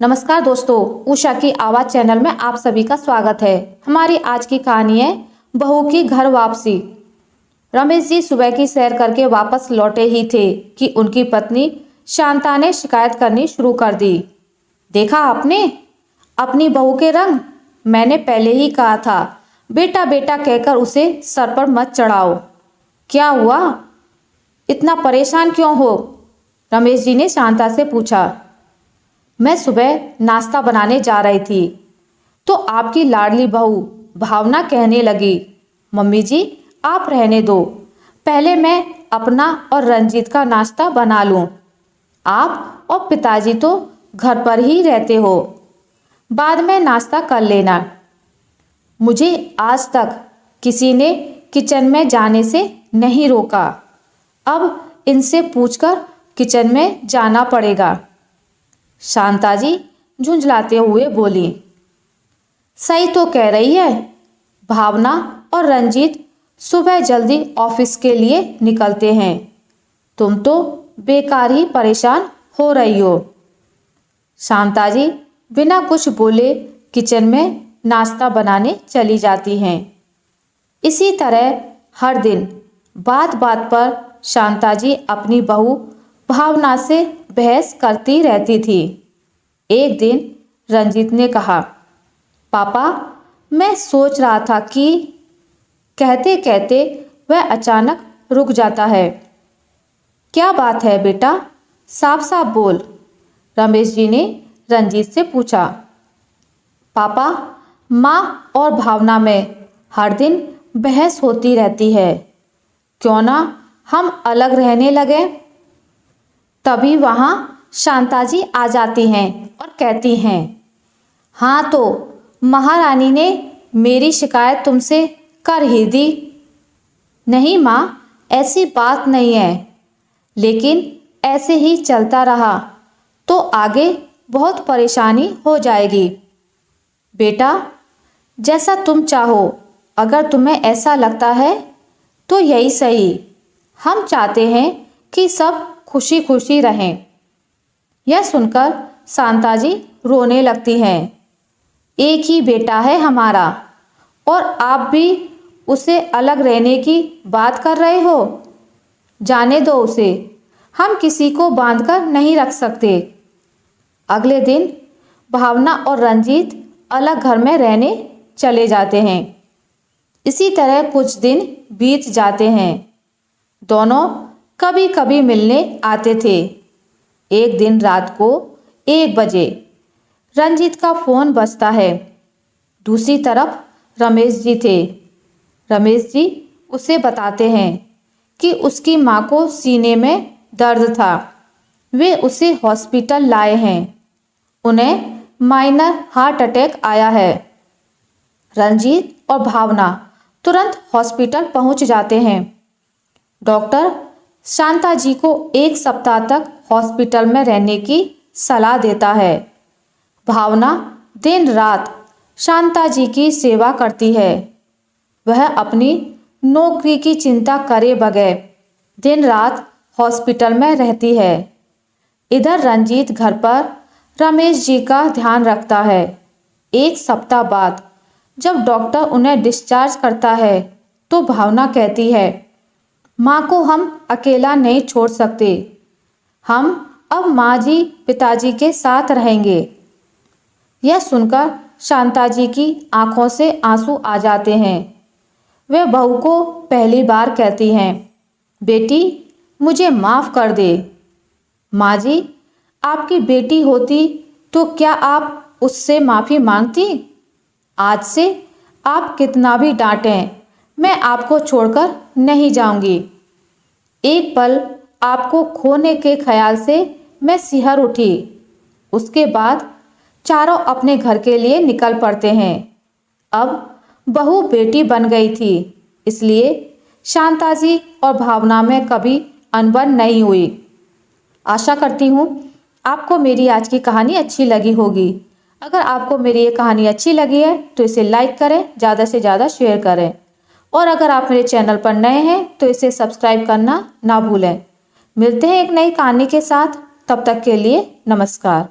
नमस्कार दोस्तों, उषा की आवाज़ चैनल में आप सभी का स्वागत है। हमारी आज की कहानी है बहू की घर वापसी। रमेश जी सुबह की सैर करके वापस लौटे ही थे कि उनकी पत्नी शांता ने शिकायत करनी शुरू कर दी। देखा आपने अपनी बहू के रंग? मैंने पहले ही कहा था बेटा बेटा कहकर उसे सर पर मत चढ़ाओ। क्या हुआ, इतना परेशान क्यों हो? रमेश जी ने शांता से पूछा। मैं सुबह नाश्ता बनाने जा रही थी तो आपकी लाडली बहू भावना कहने लगी, मम्मी जी आप रहने दो, पहले मैं अपना और रंजीत का नाश्ता बना लूं। आप और पिताजी तो घर पर ही रहते हो, बाद में नाश्ता कर लेना। मुझे आज तक किसी ने किचन में जाने से नहीं रोका, अब इनसे पूछकर किचन में जाना पड़ेगा। शांता जी झुंझलाते हुए बोली, सही तो कह रही है। भावना और रंजीत सुबह जल्दी ऑफिस के लिए निकलते हैं, तुम तो बेकार ही परेशान हो रही हो। शांता जी बिना कुछ बोले किचन में नाश्ता बनाने चली जाती हैं। इसी तरह हर दिन बात बात पर शांता जी अपनी बहू भावना से बहस करती रहती थी। एक दिन रंजीत ने कहा, पापा मैं सोच रहा था कि, कहते कहते वह अचानक रुक जाता है। क्या बात है बेटा, साफ साफ बोल, रमेश जी ने रंजीत से पूछा। पापा माँ और भावना में हर दिन बहस होती रहती है, क्यों ना हम अलग रहने लगे। तभी वहाँ शांता जी आ जाती हैं और कहती हैं, हाँ तो महारानी ने मेरी शिकायत तुमसे कर ही दी। नहीं माँ ऐसी बात नहीं है, लेकिन ऐसे ही चलता रहा तो आगे बहुत परेशानी हो जाएगी। बेटा जैसा तुम चाहो, अगर तुम्हें ऐसा लगता है तो यही सही। हम चाहते हैं कि सब खुशी खुशी रहें। यह सुनकर शांता जी रोने लगती हैं। एक ही बेटा है हमारा और आप भी उसे अलग रहने की बात कर रहे हो। जाने दो उसे, हम किसी को बांधकर नहीं रख सकते। अगले दिन भावना और रंजीत अलग घर में रहने चले जाते हैं। इसी तरह कुछ दिन बीत जाते हैं। दोनों कभी कभी मिलने आते थे। एक दिन रात को 1 बजे रंजीत का फोन बजता है। दूसरी तरफ रमेश जी थे। रमेश जी उसे बताते हैं कि उसकी माँ को सीने में दर्द था, वे उसे हॉस्पिटल लाए हैं, उन्हें माइनर हार्ट अटैक आया है। रंजीत और भावना तुरंत हॉस्पिटल पहुंच जाते हैं। डॉक्टर शांता जी को 1 सप्ताह तक हॉस्पिटल में रहने की सलाह देता है। भावना दिन रात शांता जी की सेवा करती है। वह अपनी नौकरी की चिंता करे बगैर दिन रात हॉस्पिटल में रहती है। इधर रंजीत घर पर रमेश जी का ध्यान रखता है। 1 सप्ताह बाद जब डॉक्टर उन्हें डिस्चार्ज करता है तो भावना कहती है, माँ को हम अकेला नहीं छोड़ सकते, हम अब माँ जी पिताजी के साथ रहेंगे। यह सुनकर शांता जी की आंखों से आंसू आ जाते हैं। वे बहू को पहली बार कहती हैं, बेटी मुझे माफ़ कर दे। माँ जी आपकी बेटी होती तो क्या आप उससे माफ़ी मांगती? आज से आप कितना भी डांटें, मैं आपको छोड़कर नहीं जाऊंगी। एक पल आपको खोने के ख्याल से मैं सिहर उठी। उसके बाद चारों अपने घर के लिए निकल पड़ते हैं। अब बहू बेटी बन गई थी, इसलिए शांता जी और भावना में कभी अनबन नहीं हुई। आशा करती हूँ आपको मेरी आज की कहानी अच्छी लगी होगी। अगर आपको मेरी ये कहानी अच्छी लगी है तो इसे लाइक करें, ज़्यादा से ज़्यादा शेयर करें, और अगर आप मेरे चैनल पर नए हैं तो इसे सब्सक्राइब करना ना भूलें। मिलते हैं एक नई कहानी के साथ, तब तक के लिए नमस्कार।